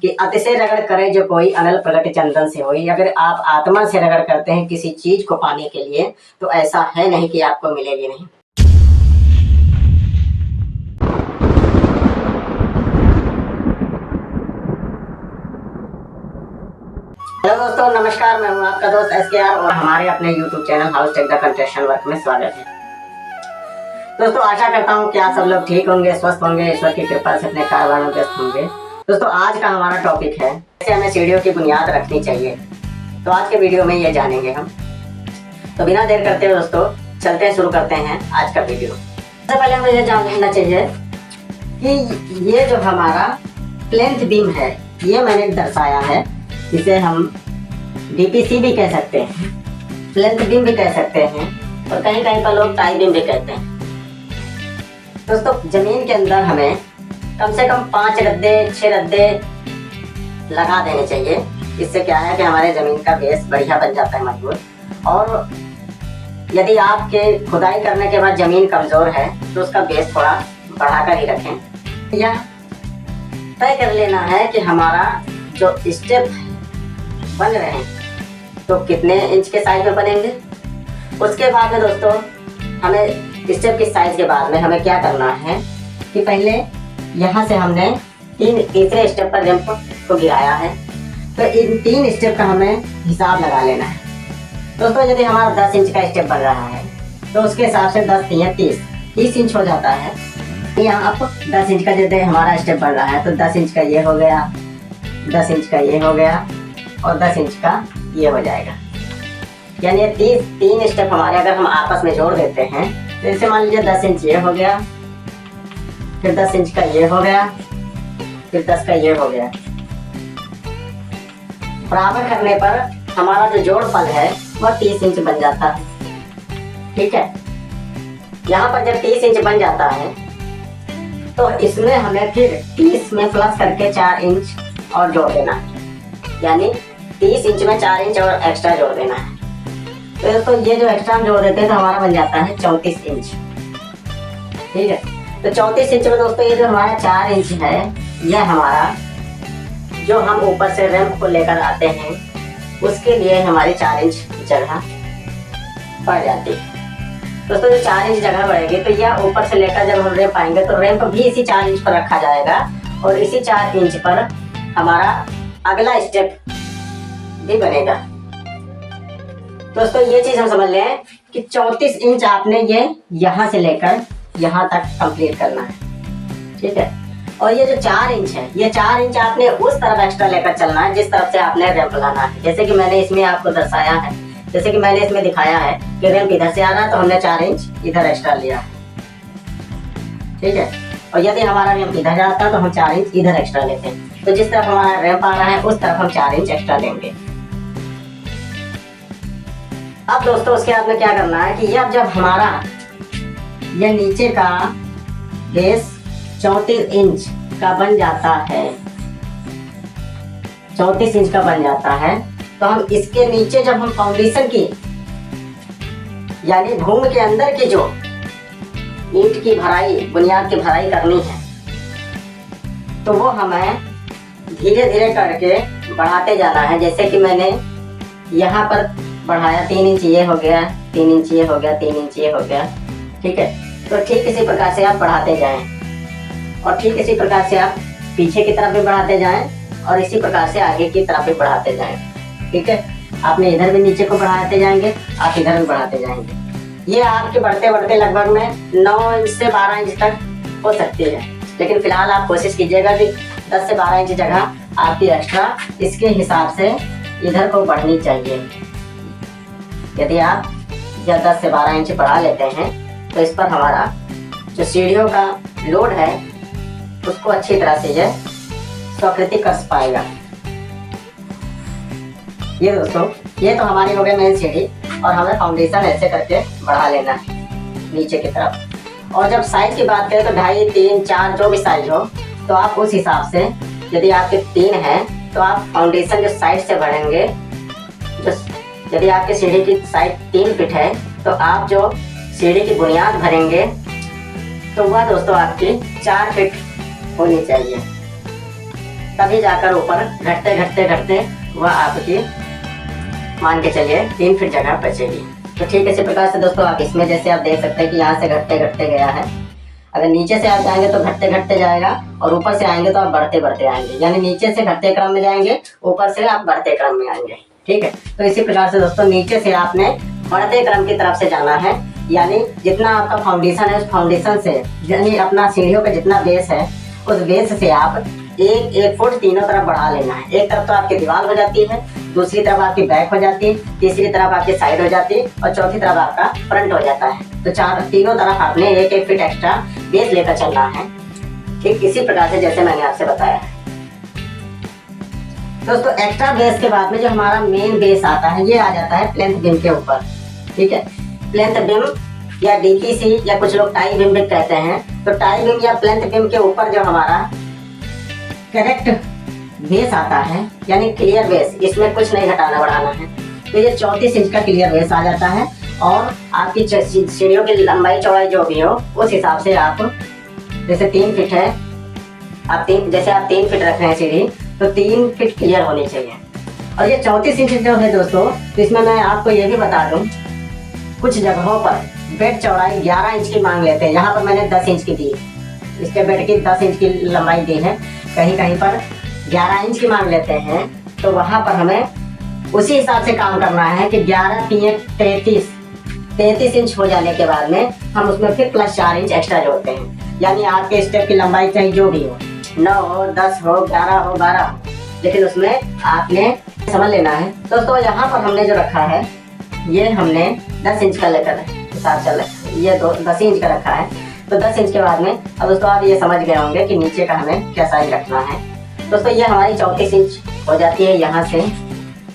कि अतिशय रगड़ करे जो कोई अनल प्रगट चंदन से होई। अगर आप आत्मा से रगड़ करते हैं किसी चीज को पाने के लिए तो ऐसा है नहीं कि आपको मिलेगी नहीं। हेलो दोस्तों, नमस्कार। मैं हूं आपका दोस्त SKR और हमारे अपने YouTube channel house tech the construction work में स्वागत है। दोस्तों, आशा करता हूं कि आप सब लोग ठीक होंगे, स्वस्थ होंगे, ईश्वर की कृपा से अपने कारोबार में व्यस्त होंगे। दोस्तों, आज का हमारा टॉपिक है कैसे हमें सीढ़ियों की बुनियाद रखनी चाहिए। तो आज के वीडियो में ये जानेंगे हम। तो बिना देर करते हुए दोस्तों चलते हैं, शुरू करते हैं आज का वीडियो। सबसे पहले हमें ये जान लेना चाहिए कि ये जो हमारा प्लेंथ बीम है ये मैंने दर्शाया है। इसे हम DPC भी कह सकते हैं, प्लेंथ बीम भी कह सकते हैं और कहीं कहीं पर लोग टाई बीम भी कहते हैं। दोस्तों, जमीन के अंदर हमें कम से कम 5 रद्दे 6 रद्दे लगा देने चाहिए। इससे क्या है कि हमारे जमीन का बेस बढ़िया बन जाता है, मजबूत। और यदि आपके खुदाई करने के बाद जमीन कमजोर है तो उसका बेस थोड़ा बढ़ाकर ही रखें। यह तय कर लेना है कि हमारा जो स्टेप बन रहे हैं तो कितने इंच के साइज में बनेंगे। उसके बाद में दोस्तों हमें स्टेप की साइज के बाद में हमें क्या करना है कि पहले यहाँ से हमने तीसरे स्टेप पर रैंप को गिराया है, तो इन 3 स्टेप का हमें हिसाब लगा लेना है। दोस्तों, यदि हमारा 10 इंच का स्टेप बन रहा है तो उसके हिसाब से 10 3 30 इंच हो जाता है। यहाँ आप 10 इंच का यदि हमारा स्टेप बन रहा है तो 10 इंच का ये हो गया, 10 इंच का ये हो गया और 10 इंच का ये हो जाएगा। यानी 3 स्टेप हमारे अगर हम आपस में जोड़ देते हैं तो इसे मान लीजिए 10 इंच ये हो गया, फिर 10 इंच का ये हो गया, फिर 10 का ये हो गया। बराबर करने पर हमारा जो जोड़फल है वह 30 इंच बन जाता है। ठीक है, यहाँ पर जब 30 इंच बन जाता है तो इसमें हमें फिर 30 में प्लस करके 4 इंच और जोड़ देना है। यानी 30 इंच में 4 इंच और एक्स्ट्रा जोड़ देना है। तो ये जो एक्स्ट्रा हम जोड़ देते हैं तो हमारा बन जाता है 34 इंच। ठीक है, तो 34 इंच में दोस्तों ये जो हमारा 4 इंच है यह हमारा जो हम ऊपर से रैंप को लेकर आते हैं उसके लिए हमारी 4 इंच जगह बढ़ जाती है। दोस्तों, जो 4 इंच जगह बढ़ेगी तो यह ऊपर से लेकर जब हम रैंप आएंगे तो रैंप भी इसी 4 इंच पर रखा जाएगा और इसी 4 इंच पर हमारा अगला स्टेप भी बनेगा। दोस्तों, ये चीज हम समझ लें कि 34 इंच आपने ये यहाँ से लेकर यहाँ तक कंप्लीट करना है। ठीक है, और ये जो 4 इंच है ये 4 इंच आपने उस तरफ एक्स्ट्रा लेकर चलना है जिस तरफ से आपने रैंप लाना है। जैसे कि मैंने इसमें आपको दर्शाया है, जैसे कि मैंने इसमें दिखाया है कि रैंप इधर से आ रहा है तो हमने 4 इंच इधर एक्स्ट्रा लिया है। ठीक है, और यदि हमारा रैंप इधर जाता है तो हम 4 इंच इधर एक्स्ट्रा लेते हैं। तो जिस तरफ हमारा रैंप आ रहा है उस तरफ हम 4 इंच एक्स्ट्रा लेंगे। अब दोस्तों उसके बाद में क्या करना है कि अब जब हमारा ये नीचे का बेस 34 इंच का बन जाता है, 34 इंच का बन जाता है तो हम इसके नीचे जब हम फाउंडेशन की यानी भूमि के अंदर की जो ईंट की भराई, बुनियाद की भराई करनी है तो वो हमें धीरे धीरे करके बढ़ाते जाना है। जैसे कि मैंने यहाँ पर बढ़ाया 3 इंच ये हो गया, 3 इंच ये हो गया, 3 इंच ये हो गया। ठीक है, तो ठीक इसी प्रकार से आप बढ़ाते जाएं और ठीक इसी प्रकार से आप पीछे की तरफ भी बढ़ाते जाएं और इसी प्रकार से आगे की तरफ भी बढ़ाते जाएं। ठीक है, आपने इधर भी नीचे को बढ़ाते जाएंगे, आप इधर भी बढ़ाते जाएंगे। ये आपके बढ़ते बढ़ते लगभग में 9 इंच से 12 इंच तक हो सकती है, लेकिन फिलहाल आप कोशिश कीजिएगा कि 10 से 12 इंच जगह आपकी एक्स्ट्रा इसके हिसाब से इधर को बढ़नी चाहिए। यदि आप 10 से 12 इंच बढ़ा लेते हैं तो इस पर हमारा जो सीढ़ियों का लोड है उसको अच्छी तरह से यह स्वकृति कस पाएगा। ये दोस्तों ये तो हमारी हो गई मेन सीढ़ी और हमें फाउंडेशन ऐसे करके बढ़ा लेना है नीचे की तरफ। और जब साइज की बात करें तो 2.5 3 4 जो भी साइज हो तो आप उस हिसाब से, यदि आपके 3 है तो आप फाउंडेशन जो साइड से बढ़ेंगे, जो यदि आपके सीढ़ी की साइड 3 फीट है तो आप जो सीढ़ी की बुनियाद भरेंगे तो वह दोस्तों आपकी 4 फीट होनी चाहिए। तभी जाकर ऊपर घटते घटते घटते वह आपकी मान के चलिए 3 फीट जगह बचेगी। तो ठीक इसी प्रकार से दोस्तों आप इसमें जैसे आप देख सकते हैं कि यहाँ से घटते घटते गया है। अगर नीचे से आप जाएंगे तो घटते घटते जाएगा और ऊपर से आएंगे तो आप बढ़ते बढ़ते आएंगे, यानी नीचे से घटते क्रम में जाएंगे, ऊपर से आप बढ़ते क्रम में आएंगे। ठीक है, तो इसी प्रकार से दोस्तों नीचे से आपने बढ़ते क्रम की तरफ से जाना है, यानी जितना आपका फाउंडेशन है उस फाउंडेशन से, यानी अपना सीढ़ियों का जितना बेस है उस बेस से आप एक फुट तीनों तरफ बढ़ा लेना है। एक तरफ तो आपकी दीवार हो जाती है, दूसरी तरफ आपकी बैक हो जाती है, तीसरी तरफ आपकी साइड हो जाती है और चौथी तरफ आपका फ्रंट हो जाता है। तो तीनों तरफ आपने एक फीट एक्स्ट्रा बेस लेकर चलना है। ठीक इसी प्रकार से जैसे मैंने आपसे बताया है। दोस्तों एक्स्ट्रा बेस के बाद में जो हमारा मेन बेस आता है ये आ जाता है प्लेंथ बीम के ऊपर। ठीक है, प्लेंथ बीम या डीपीसी या कुछ लोग टाई बीम भी कहते हैं। तो टाई बीम या प्लेंथ बीम के ऊपर जो हमारा करेक्ट बेस आता है, यानी क्लियर बेस, इसमें कुछ नहीं घटाना बढ़ाना है, तो ये 34 इंच का क्लियर बेस आ जाता है। और आपकी सीढ़ियों की लंबाई चौड़ाई जो भी हो उस हिसाब से आप जैसे 3 फीट है, आप 3 फीट रख रहे हैं सीढ़ी, तो 3 फीट क्लियर होनी चाहिए। और ये 34 इंच जो है दोस्तों, तो इसमें मैं आपको ये भी बता दूं, कुछ जगहों पर बेड चौड़ाई 11 इंच की मांग लेते हैं। यहाँ पर मैंने 10 इंच की दी, इसके बेड की 10 इंच की लंबाई दी है। कहीं कहीं पर 11 इंच की मांग लेते हैं, तो वहाँ पर हमें उसी हिसाब से काम करना है कि 11 3 33 इंच हो जाने के बाद में हम उसमें फिर प्लस 4 इंच एक्स्ट्रा जोड़ते हैं। यानी आपके स्टेप की लंबाई चाहे जो भी हो, 9 हो, 10 हो, 11 हो, 12 हो, लेकिन उसमें आपने समझ लेना है। दोस्तों यहाँ पर हमने जो रखा है ये हमने 10 इंच का लेकर हिसाब चल रहा है, ये 10 इंच का रखा है। तो 10 इंच के बाद में अब दोस्तों आप ये समझ गए होंगे कि नीचे का हमें क्या साइज रखना है। दोस्तों ये हमारी 34 इंच हो जाती है, यहाँ से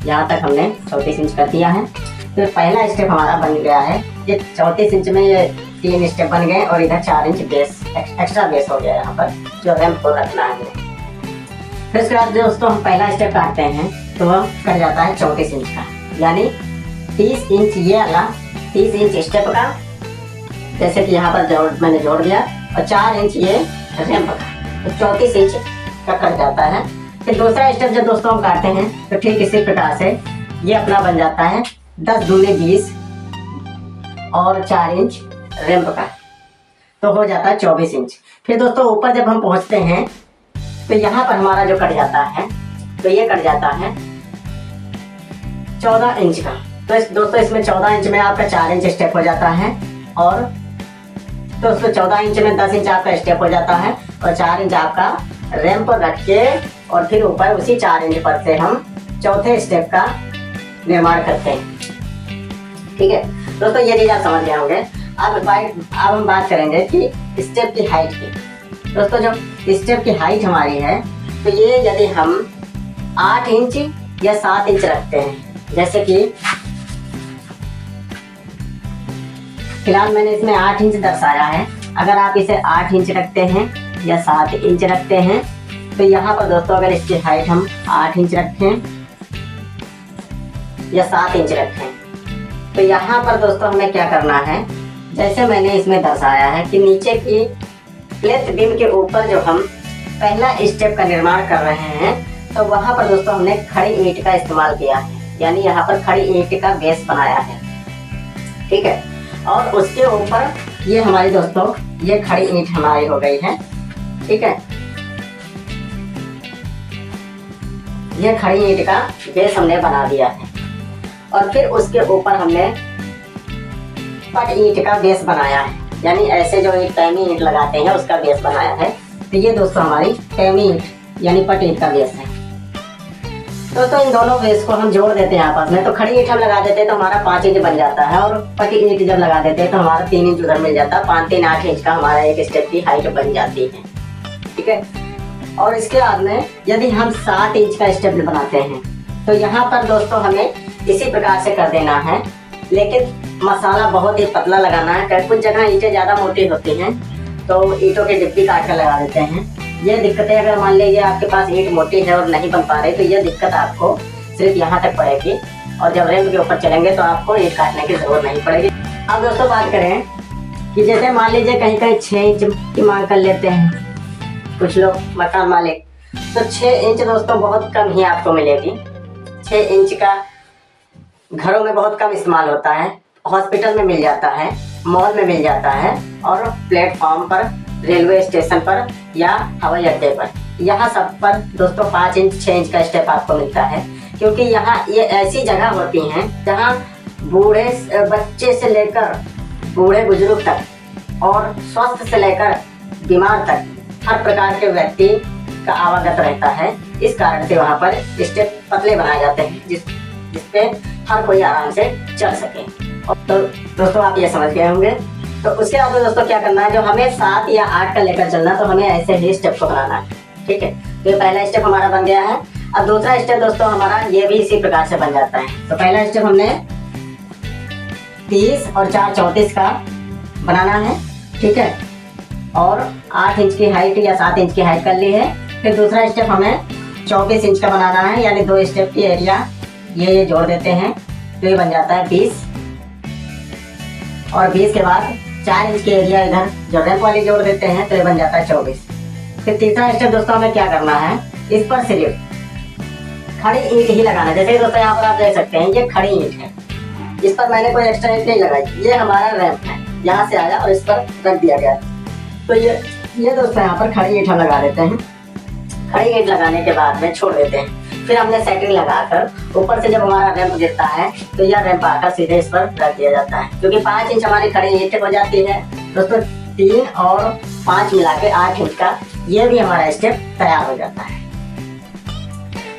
यहाँ तक हमने 34 इंच कर दिया है। तो पहला स्टेप हमारा बन गया है, ये 34 इंच में ये 3 स्टेप बन गए और इधर 4 इंच बेस एक्स्ट्रा बेस हो गया यहाँ पर जो रैंप को रखना है। फिर उसके बाद दोस्तों हम पहला स्टेप काटते हैं तो वह कट जाता है 34 इंच का, यानी 30 इंच ये वाला 30 इंच स्टेप का, जैसे कि यहाँ पर मैंने जोड़ दिया, और 4 इंच ये रैंप का, तो 34 इंच का कट जाता है। फिर दूसरा स्टेप जब दोस्तों हम काटते हैं तो ठीक इसी प्रकार से ये अपना बन जाता है 10 दूनी 20 और 4 इंच रैंप का, तो हो जाता है 24 इंच। फिर दोस्तों ऊपर जब हम पहुँचते हैं तो यहाँ पर हमारा जो कट जाता है, तो ये कट जाता है 14 इंच का। तो दोस्तों इसमें 14 इंच में आपका 4 इंच स्टेप हो जाता है, और दोस्तों 14 इंच में 10 इंच आपका स्टेप हो जाता है और 4 इंच आपका रैंप पर रख के, और फिर ऊपर उसी 4 इंच पर से हम चौथे स्टेप का निर्माण करते हैं। ठीक है दोस्तों, ये चीज आप समझ गए होंगे। अब हम बात करेंगे कि स्टेप की हाइट की। दोस्तों जो स्टेप की हाइट हमारी है, तो ये यदि हम 8 इंच या 7 इंच रखते हैं, जैसे कि फिलहाल मैंने इसमें 8 इंच दर्शाया है। अगर आप इसे 8 इंच रखते हैं या 7 इंच रखते हैं, तो यहाँ पर दोस्तों अगर इसकी हाइट हम 8 इंच रखें या 7 इंच रखें, तो यहाँ पर दोस्तों हमें क्या करना है, जैसे मैंने इसमें दर्शाया है कि नीचे की प्लेथ बीम के ऊपर जो हम पहला स्टेप का निर्माण कर रहे हैं, तो वहाँ पर दोस्तों हमने खड़ी ईंट का इस्तेमाल किया है, यानी यहाँ पर खड़ी ईंट का बेस बनाया है। ठीक है, और उसके ऊपर ये हमारी दोस्तों ये खड़ी ईंट हमारी हो गई है। ठीक है, ये खड़ी ईंट का बेस हमने बना दिया है, और फिर उसके ऊपर हमने पट ईंट का बेस बनाया है, यानी ऐसे जो एक पैमी ईंट लगाते हैं उसका बेस बनाया है। तो ये दोस्तों हमारी पैमी ईंट यानी पट ईंट का बेस है। दोस्तों इन दोनों बेस को हम जोड़ देते हैं आपस में, तो खड़ी ईंट हम लगा देते हैं तो हमारा 5 इंच बन जाता है, और पटी ईंट जब लगा देते हैं तो हमारा 3 इंच उधर मिल जाता है, 5 3 8 इंच का हमारा एक स्टेप की हाइट बन जाती है। ठीक है, और इसके बाद में यदि हम 7 इंच का स्टेप बनाते हैं, तो यहाँ पर दोस्तों हमें इसी प्रकार से कर देना है, लेकिन मसाला बहुत ही पतला लगाना है। कुछ जगह ईंटें ज़्यादा मोटी होती हैं तो ईंटों की डिब्बी काट कर लगा देते हैं। ये दिक्कतें अगर मान लीजिए आपके पास ईंट मोटी है और नहीं बन पा रही, तो ये दिक्कत आपको सिर्फ यहाँ तक पड़ेगी, और जब रैंप के ऊपर चलेंगे तो आपको ईंट काटने की जरूरत नहीं पड़ेगी। अब दोस्तों बात करें कि जैसे मान लीजिए कहीं कहीं 6 इंच की मांग कर लेते हैं कुछ लोग मकान मालिक, तो 6 इंच दोस्तों बहुत कम ही आपको मिलेगी। 6 इंच का घरों में बहुत कम इस्तेमाल होता है, हॉस्पिटल में मिल जाता है, मॉल में मिल जाता है और प्लेटफॉर्म पर, रेलवे स्टेशन पर या हवाई अड्डे पर, यहाँ सब पर दोस्तों 5 इंच 6 इंच का स्टेप आपको मिलता है। क्योंकि यहाँ ये ऐसी जगह होती हैं जहाँ बूढ़े बच्चे से लेकर बूढ़े बुजुर्ग तक और स्वस्थ से लेकर बीमार तक हर प्रकार के व्यक्ति का आवागत रहता है। इस कारण से वहाँ पर स्टेप पतले बनाए जाते हैं जिसपे हर कोई आराम से चल सके। और तो दोस्तों आप ये समझ गए होंगे। तो उसके बाद में दोस्तों क्या करना है, जो हमें 7 या 8 का लेकर चलना, तो हमें ऐसे ही स्टेप को बनाना है। ठीक है, तो ये पहला स्टेप हमारा बन गया है। अब दूसरा स्टेप दोस्तों हमारा ये भी इसी प्रकार से बन जाता है। तो पहला स्टेप हमने 30 और 4 34 का बनाना है। ठीक है, और 8 इंच की हाइट या 7 इंच की हाइट कर ली है। फिर दूसरा स्टेप हमें 24 इंच का बनाना है, यानी 2 स्टेप की एरिया ये जोड़ देते हैं, तो ये बन जाता है 20। और 20 के बाद 4 इंच की एरिया इधर जो रैंप वाली जोड़ देते हैं, तो ये बन जाता है 24। फिर तीसरा स्टेप दोस्तों हमें क्या करना है, इस पर सिर्फ खड़ी ईंट ही लगाना है। जैसे दोस्तों यहाँ पर आप देख सकते हैं ये खड़ी ईंट है, इस पर मैंने कोई एक्स्ट्रा ईंट नहीं लगाई, ये हमारा रैंप है, यहाँ से आया और इस पर रख दिया गया। तो ये दोस्तों यहाँ पर खड़ी ईंट हम लगा देते हैं। खड़ी ईंट लगाने के बाद में छोड़ देते हैं। फिर हमने सेटिंग लगाकर ऊपर से जब हमारा रैंप गिरता है तो यह रैंप आकर सीधे इस पर रख दिया जाता है। क्योंकि 5 इंच हमारी खड़ी ईंट हो जाती है दोस्तों, 3 और 5 मिला के 8 इंच का ये भी हमारा स्टेप तैयार हो जाता है।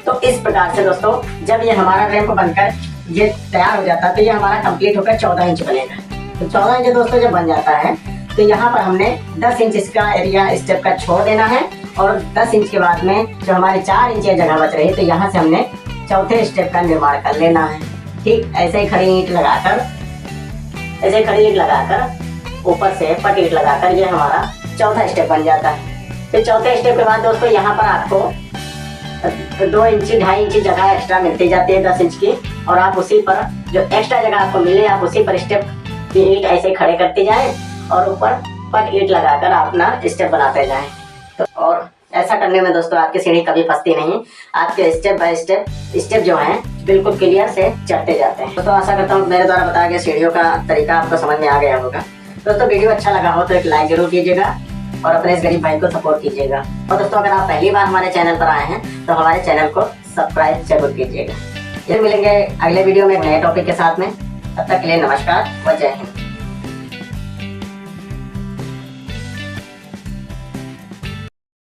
तो इस प्रकार से दोस्तों जब ये हमारा रैंप बनकर ये तैयार हो जाता है तो ये हमारा कंप्लीट होकर 14 इंच बनेगा। तो 14 इंच दोस्तों जब बन जाता है तो यहाँ पर हमने 10 इंच इसका एरिया स्टेप का छोड़ देना है। और 10 इंच के बाद में जो हमारी 4 इंच जगह बच रही है, तो यहाँ से हमने चौथे स्टेप का निर्माण कर लेना है। ठीक ऐसे ही खड़ी ईंट लगाकर ऊपर से पट ईंट लगाकर ये हमारा चौथा स्टेप बन जाता है। फिर चौथे स्टेप के बाद दोस्तों यहाँ पर आपको 2 इंच 2.5 इंच जगह एक्स्ट्रा मिलती जाती है 10 इंच की, और आप उसी पर जो एक्स्ट्रा जगह आपको मिले आप उसी पर स्टेप की ईंट ऐसे खड़े करते जाएं और ऊपर पट ईंट लगाकर अपना स्टेप बनाते जाएं। तो और ऐसा करने में दोस्तों आपकी सीढ़ी कभी फंसती नहीं, आपके स्टेप बाय स्टेप जो हैं बिल्कुल क्लियर से चढ़ते जाते हैं। तो आशा करता हूँ मेरे द्वारा बताया गया सीढ़ियों का तरीका आपको समझ में आ गया होगा। दोस्तों वीडियो अच्छा लगा हो तो एक लाइक जरूर कीजिएगा और अपने इस गरीब भाई को सपोर्ट कीजिएगा। और दोस्तों अगर आप पहली बार हमारे चैनल पर आए हैं तो हमारे चैनल को सब्सक्राइब जरूर कीजिएगा। फिर मिलेंगे अगले वीडियो में एक नए टॉपिक के साथ में। तब तक के लिए नमस्कार व जय हिंद।